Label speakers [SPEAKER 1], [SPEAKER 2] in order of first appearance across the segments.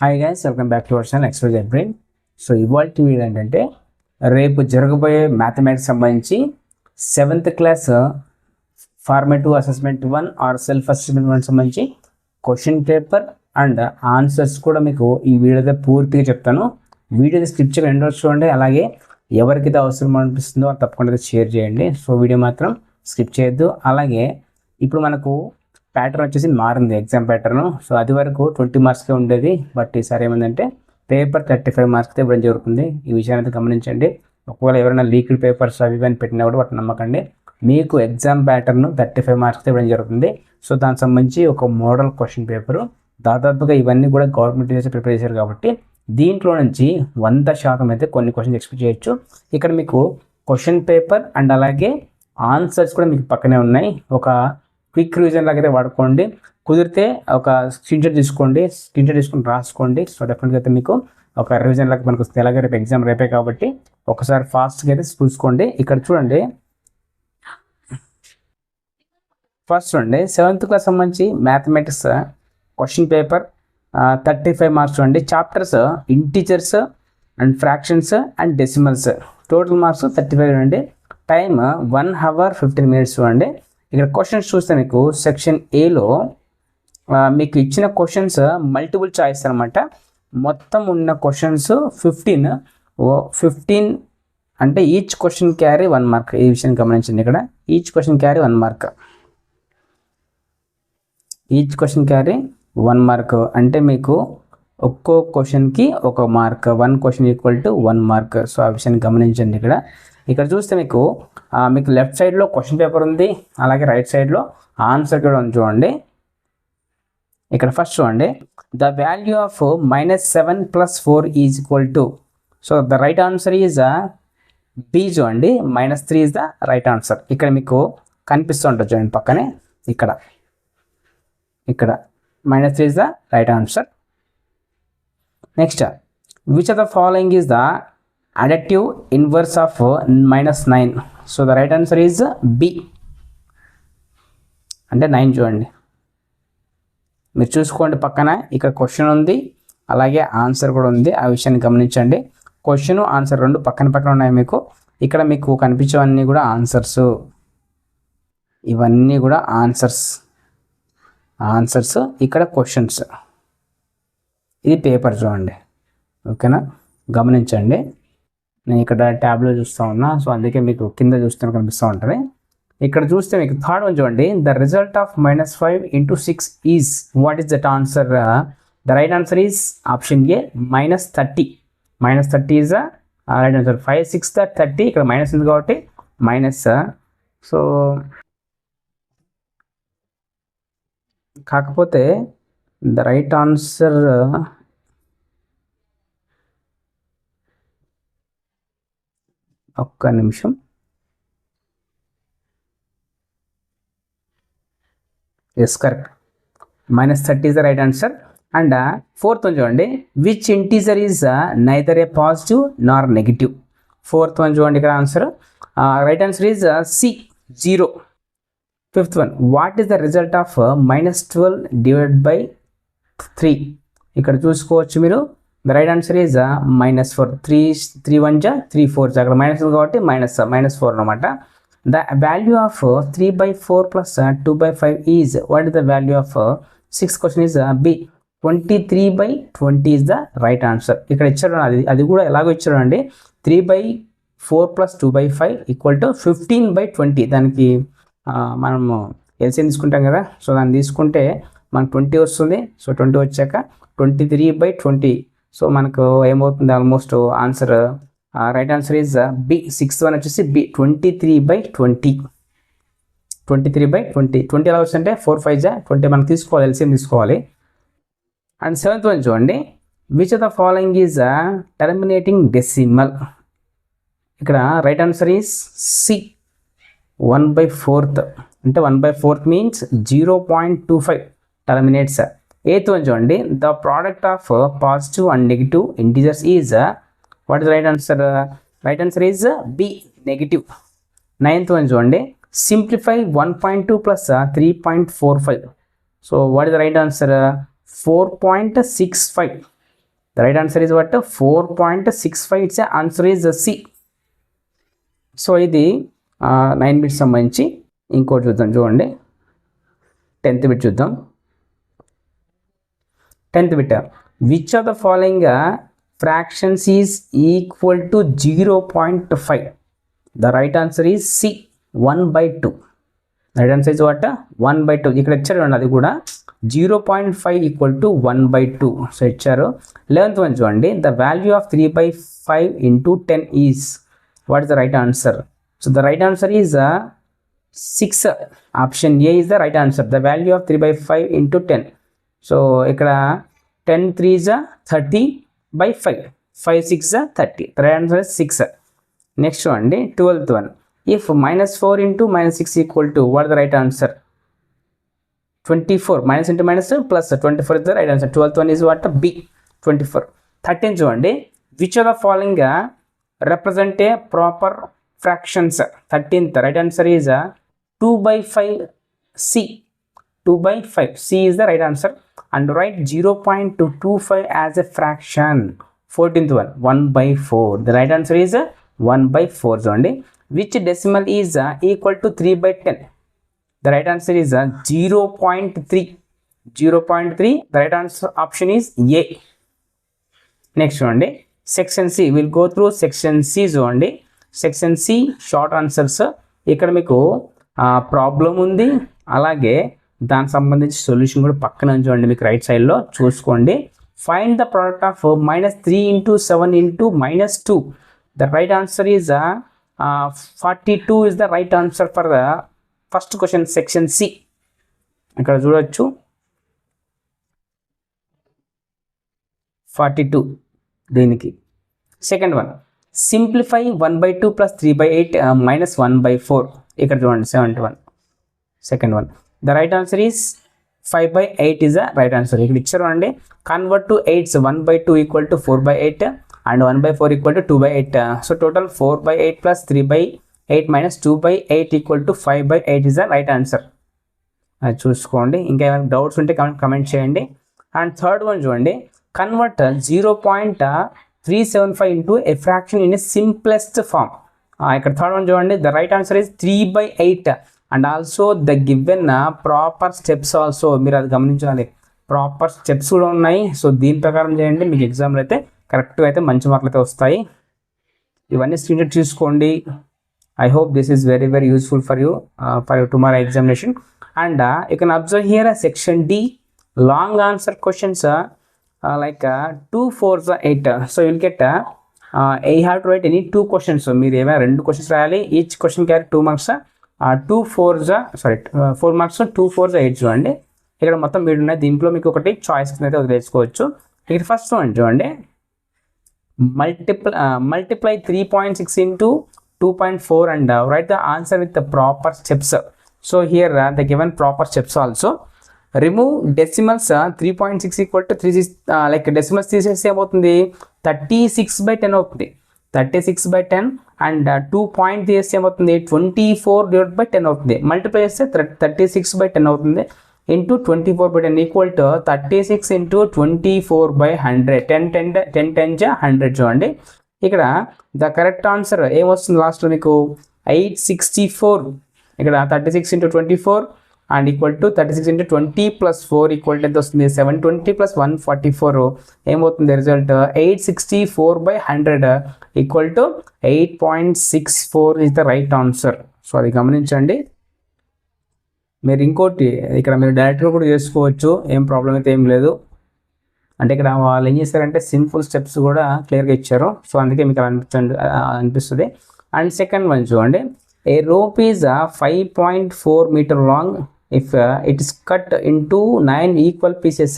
[SPEAKER 1] Hi guys, welcome back to our channel exposure brain. So ఇవాళ video ఏంటంటే రేపు జరగబోయే మ్యాథమెటిక్స్ సంబంధించి 7th class formative assessment 1 or self assessment 1 సంబంధించి question paper and answers కూడా మీకు ఈ వీడియోతో పూర్తిగా చెప్తాను. వీడియో స్కిప్ చేయకుండా ఎండ్ వరకు చూడండి. అలాగే ఎవరికైతే అవసరం అనిపిస్తుందో తప్పకుండా షేర్ చేయండి. సో వీడియో మాత్రం స్కిప్ చేయొద్దు. అలాగే ఇప్పుడు మనకు ప్యాటర్న్ వచ్చేసి మారింది, ఎగ్జామ్ ప్యాటర్న్. సో అది వరకు 20 మార్క్స్కే ఉండేది, బట్ ఈసారి ఏమైందంటే పేపర్ 35 మార్క్స్తో ఇవ్వడం జరుగుతుంది. ఈ విషయాన్ని అయితే గమనించండి. ఒకవేళ ఎవరైనా లీక్డ్ పేపర్స్ అవి కానీ పెట్టినా కూడా వాటిని నమ్మకండి. మీకు ఎగ్జామ్ ప్యాటర్న్ 35 మార్క్స్తో ఇవ్వడం జరుగుతుంది. సో దానికి సంబంధించి ఒక మోడల్ క్వశ్చన్ పేపరు దాదాపుగా ఇవన్నీ కూడా గవర్నమెంట్ చేసి ప్రిపేర్ చేశారు కాబట్టి దీంట్లో నుంచి 100% అయితే కొన్ని క్వశ్చన్స్ ఎక్స్పెక్ట్ చేయొచ్చు. ఇక్కడ మీకు క్వశ్చన్ పేపర్ అండ్ అలాగే ఆన్సర్స్ కూడా మీకు పక్కనే ఉన్నాయి. ఒక క్విక్ రివిజన్ లాగా అయితే వాడుకోండి. కుదిరితే ఒక స్క్రీన్షాట్ తీసుకొని రాసుకోండి. సో డెఫినెట్గా అయితే మీకు ఒక రివిజన్ లాగా మనకు వస్తుంది. అలాగే రేపు ఎగ్జామ్ రేపే కాబట్టి ఒకసారి ఫాస్ట్గా అయితే చూసుకోండి. ఇక్కడ చూడండి, ఫస్ట్ చూడండి 7th క్లాస్ సంబంధించి మ్యాథమెటిక్స్ క్వశ్చన్ పేపర్ 35 మార్క్స్ చూడండి. Chapters integers and fractions and decimals. Total marks 35 చూడండి. టైమ్ 1 hour 15 minutes చూడండి. ఇక్కడ క్వశ్చన్స్ చూస్తే మీకు సెక్షన్ ఏలో మీకు ఇచ్చిన క్వశ్చన్స్ మల్టిపుల్ చాయిస్ అనమాట. మొత్తం ఉన్న క్వశ్చన్స్ 15 అంటే ఈచ్ క్వశ్చన్ క్యారీ 1 మార్క్. ఈ విషయం గమనించండి. ఇక్కడ each question carry 1 mark. Each question carry 1 mark అంటే మీకు ఒక్కో క్వశ్చన్కి 1 mark. 1 question equal to 1 mark. So ఆ విషయాన్ని గమనించండి. ఇక్కడ చూస్తే మీకు లెఫ్ట్ సైడ్లో క్వశ్చన్ పేపర్ ఉంది, అలాగే రైట్ సైడ్లో ఆన్సర్ కూడా ఉంది చూడండి. ఇక్కడ ఫస్ట్ చూడండి, the value of -7 + 4 is equal to. So the right answer is B చూడండి. -3 ఈజ్ ద రైట్ ఆన్సర్. ఇక్కడ మీకు కనిపిస్తూ ఉంటుంది చూడండి పక్కనే. ఇక్కడ -3 is the right answer. Next, which of the following is the additive inverse of -9. So the right answer is B అంటే 9 చూడండి. మీరు చూసుకోండి పక్కన ఇక్కడ క్వశ్చన్ ఉంది, అలాగే ఆన్సర్ కూడా ఉంది. ఆ విషయాన్ని గమనించండి. క్వశ్చన్ ఆన్సర్ రెండు పక్కన ఉన్నాయి మీకు. ఇక్కడ మీకు కనిపించేవన్నీ కూడా ఆన్సర్స్. ఇవన్నీ కూడా ఆన్సర్స్. ఇక్కడ క్వశ్చన్స్. ఇది పేపర్ చూడండి. ఓకేనా, గమనించండి. నేను ఇక్కడ ట్యాబ్లో చూస్తూ ఉన్నా, సో అందుకే మీకు కింద చూస్తే కనిపిస్తూ ఉంటుంది. ఇక్కడ చూస్తే మీకు థర్డ్ వన్ చూడండి, the result of -5 × 6 is what is that answer? The right answer is option A -30. -30 is the right answer. 5 6 30. ఇక్కడ మైనస్ ఉంది కాబట్టి మైనస్. సో కాకపోతే ద రైట్ ఆన్సర్ ఒక్క నిమిషం. Yes, correct. -30 is the right answer. And fourth one చూడండి, which integer is neither a positive nor negative. Fourth one చూడండి. ఇక్కడ answer right answer is C 0. Fifth one, what is the result of -12 / 3. ఇక్కడ చూసుకోవచ్చు మీరు. The right answer is -4. 3 1 3 4. అక్కడ minus కాబట్టి -4 అనమాట. The value of 3/4 + 2/5 is what is the value of 6. Question is B 23/20 is the right answer. ఇక్కడ ఇచ్చాడు, అది కూడా ఎలాగో ఇచ్చాడు అండి. 3/4 + 2/5 = 15/20. దానికి మనము ఎల్సిఎం తీసుకుంటాం కదా. సో దాన్ని తీసుకుంటే మనకు 20 వస్తుంది. సో 20 వచ్చాక 23/20. సో మనకు ఏమవుతుంది? Almost answer right answer is B. 6th one వచ్చేసి బి 23/20. 23/20. 20 ఎలా వస్తుందంటే 4 5 20 మనం తీసుకోవాలి, ఎల్సిఎం తీసుకోవాలి. అండ్ 7th వన్ చూడండి, which of the following is terminating decimal. ఇక్కడ రైట్ ఆన్సర్ ఈజ్ సి 1/4. అంటే 1/4 మీన్స్ 0.25 టర్మినేట్స్. 8th వన్ చూడండి, the product of positive and negative integers is what is right answer? Right answer is B negative. 9th one చూడండి, simplify 1.2 + 3.45. So what is right answer? 4.65. The right answer is what 4.65. It's answer is C. So ఇది 9 bits సంబంధించి. ఇంకోటి చూద్దాం, చూడండి 10th bit చూద్దాం. 10th bit, which of the following fractions is equal to 0.5? The right answer is C, 1/2. Right answer is what 1/2. ఇక్కడ ఇచ్చారు చూడండి, అది కూడా 0.5 ఈక్వల్ టు 1/2. సో ఇచ్చారు. 11th వన్ చూడండి, the value of 3/5 into 10 is, what is the right answer? So the right answer is 6. Option A is the right answer. The value of 3/5 into 10. So ఇక్కడ 10 3 30/5, 5 6 30. The right answer is 6. Next చూడండి 12th one, if -4 into -6 equal to, what the right answer? 24. Minus into minus plus 24 is the right answer. 12th one is what B, 24. 13th చూడండి, which are the following represent a proper fractions? 13th right answer is 2/5 C. 2/5 C is the right answer, and write 0.225 as a fraction. 14th one, 1/4. The right answer is 1/4 only. Which decimal is equal to 3/10? The right answer is 0.3. 0.3. The right answer option is A. Next one, section C. Will go through section C చూడండి. Section C short answers. ఇక్కడ మీకు problem ఉంది, అలాగే దానికి సంబంధించి solution కూడా పక్కన చూడండి, మీకు రైట్ సైడ్లో చూసుకోండి. Find the product of -3 into 7 into -2. The right answer is 42 is the right answer for the first question, section C. ఇక్కడ చూడొచ్చు 42 దీనికి. Second one, simplify 1/2 plus 3/8 minus 1/4. ఇక్కడ చూడండి 71. Second one, the right answer is 5/8 is the right answer. ఇక్కడ ఇచ్చారు అండి, convert to 8. 1/2 equal to 4/8 and 1/4 equal to 2/8. So total 4/8 plus 3/8 minus 2/8 equal to 5/8 is the right answer. అది చూసుకోండి. ఇంకా ఏమైనా doubts ఉంటే కమెంట్ చేయండి. అండ్ థర్డ్ వన్ చూడండి, convert 0.375 into a fraction in a simplest form. ఇక్కడ థర్డ్ వన్ చూడండి, the right answer is 3/8 and also the given proper steps also. మీరు అది గమనించాలి, ప్రాపర్ స్టెప్స్ కూడా ఉన్నాయి. సో దీని ప్రకారం చేయండి, మీకు ఎగ్జామ్లో అయితే కరెక్ట్గా అయితే మంచి మార్కులు అయితే వస్తాయి. ఇవన్నీ స్క్రీన్ షాట్ చూసుకోండి. I hope this is very very useful for you for tomorrow examination. And you can observe here section D, long answer questions like 2 4s 8. So you will get you have to write any 2 questions. So మీరు ఏమైనా 2 questions రాయాలి. Each question carry 2 marks. 2 4s 4 marks 2 4s 8 చూడండి. ఇక్కడ మొత్తం మీరు ఉన్నాయి, దీంట్లో మీకు ఒకటి చాయిస్ కింద అయితే వదిలేసుకోవచ్చు. ఇక్కడ ఫస్ట్ వన్ చూడండి, multiply 3.6 into 2.4 and write the answer with the proper steps. So here the given proper steps also. Remove decimals 3.6 equal to 3 like decimals తీసేస్తే ఏమవుతుంది, 36/10 అవుతుంది. 36/10 అండ్ 2 పాయింట్ తీసేస్తే ఏమవుతుంది, 24/10 అవుతుంది. మల్టిప్లై చేస్తే 36/10 అవుతుంది ఇంటూ 24/10 ఈక్వల్ టు 36 ఇంటూ 24/100. 10 10 100 చూడండి. ఇక్కడ ద కరెక్ట్ ఆన్సర్ ఏమొస్తుంది లాస్ట్లో మీకు 864. ఇక్కడ 36 into 24 and equal to 36 into 20 plus 4 equal to ఎంత వస్తుంది, 720 plus 144 ఏమవుతుంది result 864/100 equal to 8.64 is the right answer. So అది గమనించండి. మీరు ఇంకోటి ఇక్కడ మీరు డైరెక్ట్గా కూడా చేసుకోవచ్చు, ఏం ప్రాబ్లం అయితే ఏం లేదు. అంటే ఇక్కడ వాళ్ళు ఏం చేస్తారంటే సింపుల్ స్టెప్స్ కూడా క్లియర్గా ఇచ్చారు. సో అందుకే మీకు అనిపిస్తుంది. అండ్ సెకండ్ వన్ చూడండి, a rope is 5.4 meter long. If it is cut into 9 equal pieces,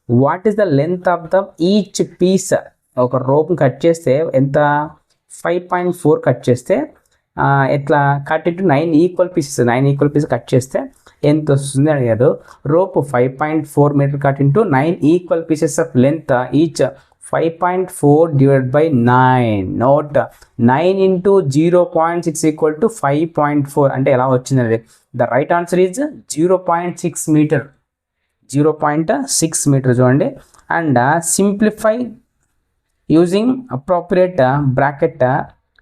[SPEAKER 1] what is the length of the each piece? ఒక రోప్ కట్ చేస్తే ఎంత, 5.4 కట్ చేస్తే ఎట్లా cut into 9 equal pieces, 9 equal pieces cut చేస్తే ఎంత వస్తుంది అడిగారు. Rope 5.4 meter cut into 9 equal pieces of length each 5.4 divided by 9. Note 9 into 0.6 equal to 5.4 అంటే ఎలా వచ్చింది అనేది. The right answer is 0.6 meter. 0.6 meter చూడండి. And simplify using appropriate bracket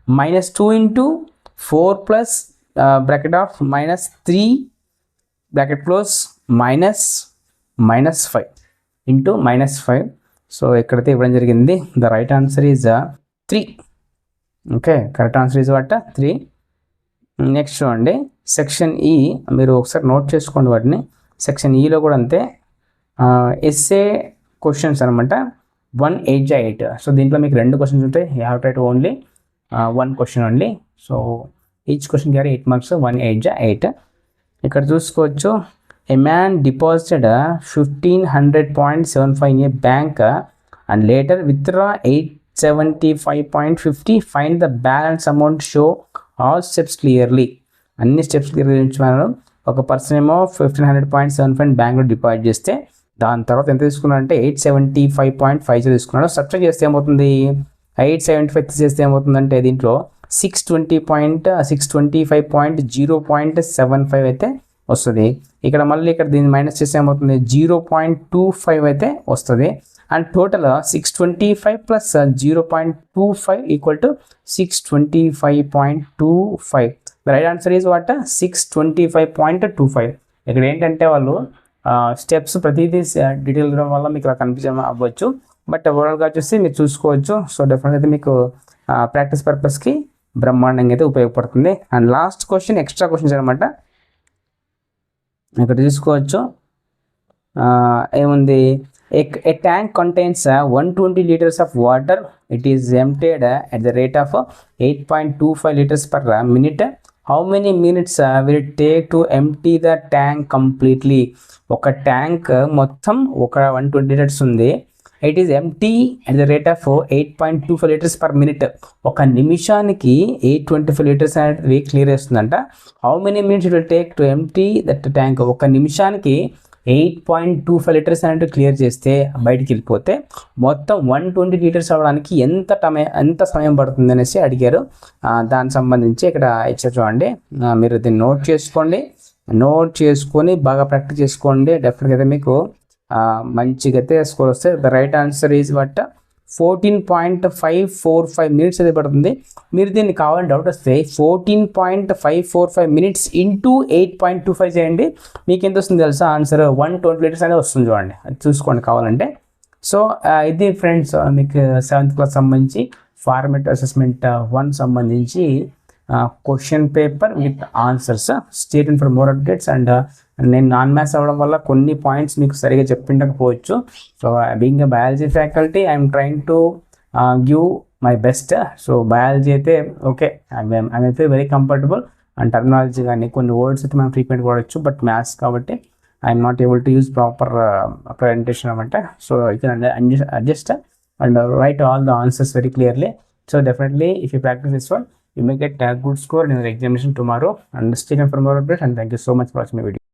[SPEAKER 1] -2 into 4 plus bracket of -3 bracket close -5 into -5. So ఎక్కడైతే ఇవ్వడం జరిగింది. The right answer is 3. Okay, correct answer is what 3. Next చూడండి section ఈ, మీరు ఒకసారి నోట్ చేసుకోండి వాటిని. సెక్షన్ ఈలో కూడా అంతే, ఎస్ఏ క్వశ్చన్స్ అనమాట. 1/8. సో దీంట్లో మీకు 2 క్వశ్చన్స్ ఉంటాయి. You have to right only 1 question only. So each question carry 8 marks. 1/8. ఇక్కడ చూసుకోవచ్చు, a man deposited 1500.75 in a bank and later withdraw 875.50. Find the balance amount, show all steps clearly. అన్ని steps క్లియర్గా చూపించాను. ఒక person ఏమో 1500.75 బ్యాంక్లో deposit చేస్తే దాని తర్వాత ఎంత తీసుకున్నాడు అంటే 875.50 తీసుకున్నాడు. సబ్ట్రాక్ట్ చేస్తే ఏమవుతుంది, 875 తీసేస్తే ఏమవుతుందంటే దీంట్లో 625.0.75 అయితే వస్తుంది. ఇక్కడ మళ్ళీ ఇక్కడ దీన్ని మైనస్ చేస్తే ఏమవుతుంది 0.25 అయితే వస్తుంది. And total 625 plus 0.25 equal to 625.25. The right answer is what 625.25. ఇక్కడ ఏంటంటే వాళ్ళు స్టెప్స్ ప్రతిదీ డీటెయిల్ ఇవ్వడం వల్ల మీకు కన్ఫ్యూజన్ అవ్వచ్చు, బట్ ఓవరాల్గా చూసి మీరు చూసుకోవచ్చు. సో డెఫినెట్గా అయితే మీకు ప్రాక్టీస్ పర్పస్కి బ్రహ్మాండంగా అయితే ఉపయోగపడుతుంది. And last question extra questions అనమాట. ఇక్కడ చూసుకోవచ్చు ఏముంది, a tank contains 120 liters of water. It is emptied at the rate of 8.25 liters per minute. How many minutes will it take to empty the tank completely? ఒక tank మొత్తం ఒక 120 litres ఉంది. It is empty at the rate of 8.25 litres per minute. ఒక నిమిషానికి 825 litres అనేది clear చేస్తుందంట. How many minutes it will take to empty that tank? ఒక నిమిషానికి 8.25 లీటర్స్ అనేది క్లియర్ చేస్తే బయటికి వెళ్ళిపోతే మొత్తం 120 లీటర్స్ అవ్వడానికి ఎంత సమయం పడుతుంది అనేసి అడిగారు. దానికి సంబంధించి ఇక్కడ ఇచ్చారు చూడండి. మీరు దీన్ని నోట్ చేసుకొని బాగా ప్రాక్టీస్ చేసుకోండి. డెఫినెట్గా అయితే మీకు మంచిగా అయితే స్కోర్ వస్తే. The right answer is what 14.545 minutes అయితే పడుతుంది. మీరు దీన్ని కావాలని డౌట్ వస్తే 14.545 మినిట్స్ ఇంటూ 8.25 చేయండి. మీకు ఎంత వస్తుంది తెలుసా ఆన్సర్? 120 లీటర్స్ అనేది వస్తుంది. చూడండి, అది చూసుకోండి కావాలంటే. సో ఇది ఫ్రెండ్స్ మీకు 7th క్లాస్ సంబంధించి ఫార్మేటివ్ అసెస్మెంట్ 1 సంబంధించి question paper with answers. Stay tuned for more updates. And నేను నాన్ మ్యాథ్స్ అవ్వడం వల్ల కొన్ని పాయింట్స్ మీకు సరిగా చెప్పిండకపోవచ్చు. So being a biology faculty I'm trying to give my best. So biology అయితే ఓకే, ఐఎమ్ అయితే వెరీ కంఫర్టబుల్. అండ్ టర్మినాలజీ కానీ కొన్ని వర్డ్స్ అయితే మనం ఫ్రీక్వెంట్గా వాడచ్చు, బట్ మ్యాథ్స్ కాబట్టి I'm not able to use proper presentation అనమాట. So you can adjust and write all the answers very clearly. So definitely if you practice this one, you may get a good score in your examination tomorrow. And stay tuned for more updates, and thank you so much for watching my video.